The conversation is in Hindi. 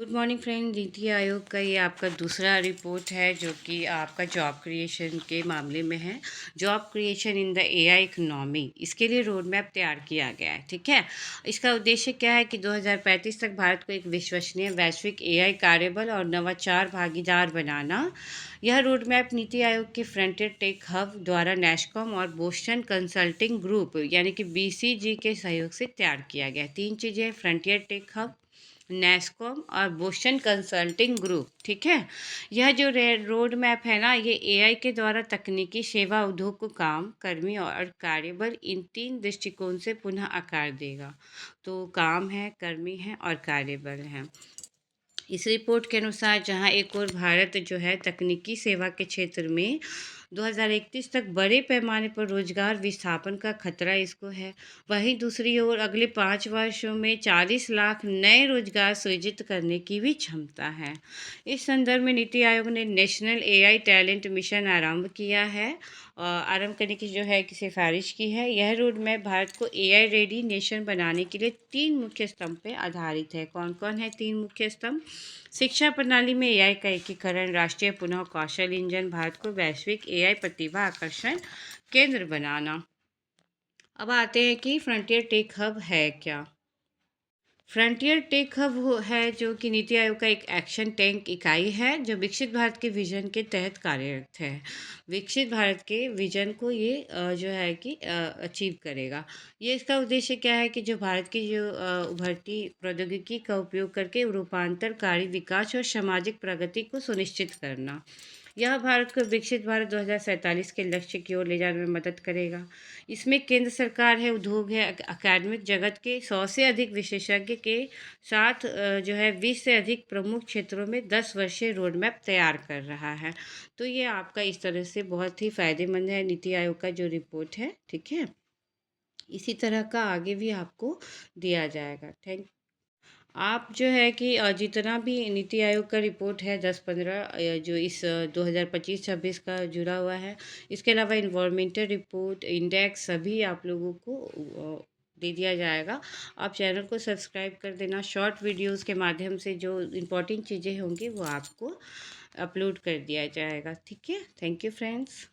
Good morning friend. NITI Aayog का ये आपका दूसरा रिपोर्ट है जो कि आपका जॉब क्रिएशन के मामले में है। Job creation in the AI economy, इसके लिए रोड मैप तैयार किया गया है। ठीक है, इसका उद्देश्य क्या है कि 2035 तक भारत को एक विश्वसनीय वैश्विक एआई कार्यबल और नवाचार भागीदार बनाना। यह रोड मैप नीति आयोग के फ्रंटियर टेक हब द्वारा नेस्कॉम और बोस्टन कंसल्टिंग ग्रुप यानी कि बीसीजी के सहयोग से तैयार किया गया है। तीन चीज़ें: फ्रंटियर टेक हब, नेस्कॉम और बोस्टन कंसल्टिंग ग्रुप। ठीक है, यह जो रोड मैप है ना, ये एआई के द्वारा तकनीकी सेवा उद्योग को काम, कर्मी और कार्यबल, इन तीन दृष्टिकोण से पुनः आकार देगा। तो काम है, कर्मी है और कार्यबल है। इस रिपोर्ट के अनुसार जहां एक और भारत जो है तकनीकी सेवा के क्षेत्र में 2031 तक बड़े पैमाने पर रोजगार विस्थापन का खतरा इसको है, वहीं दूसरी ओर अगले 5 वर्षों में 40 लाख नए रोजगार सृजित करने की भी क्षमता है। इस संदर्भ में नीति आयोग ने नेशनल एआई टैलेंट मिशन आरंभ करने की जो है कि सिफारिश की है। यह रोड मैप भारत को एआई रेडी नेशन बनाने के लिए तीन मुख्य स्तंभ पर आधारित है। कौन कौन है तीन मुख्य स्तंभ? शिक्षा प्रणाली में एआई का एकीकरण, राष्ट्रीय पुनः कौशल इंजन, भारत को वैश्विक एआई प्रतिभा आकर्षण केंद्र बनाना। अब आते हैं कि फ्रंटियर टेक हब है क्या। फ्रंटियर टेक हब है जो कि नीति आयोग का एक एक्शन टैंक इकाई है जो विकसित भारत के विजन के तहत कार्यरत है। विकसित भारत के विजन को ये जो है कि अचीव करेगा। ये इसका उद्देश्य क्या है कि जो भारत की जो उभरती प्रौद्योगिकी का उपयोग करके रूपांतरकारी विकास और सामाजिक प्रगति को सुनिश्चित करना। यह भारत को विकसित भारत 2047 के लक्ष्य की ओर ले जाने में मदद करेगा। इसमें केंद्र सरकार है, उद्योग है, अकादमिक जगत के 100 से अधिक विशेषज्ञ के साथ जो है 20 से अधिक प्रमुख क्षेत्रों में 10 वर्षीय रोड मैप तैयार कर रहा है। तो ये आपका इस तरह से बहुत ही फ़ायदेमंद है नीति आयोग का जो रिपोर्ट है। ठीक है, इसी तरह का आगे भी आपको दिया जाएगा। आप जो है कि जितना भी नीति आयोग का रिपोर्ट है 10-15 जो इस 2025-26 का जुड़ा हुआ है, इसके अलावा इन्वायरमेंटल रिपोर्ट, इंडेक्स सभी आप लोगों को दे दिया जाएगा। आप चैनल को सब्सक्राइब कर देना। शॉर्ट वीडियोस के माध्यम से जो इम्पोर्टेंट चीज़ें होंगी वो आपको अपलोड कर दिया जाएगा। ठीक है, थैंक यू फ्रेंड्स।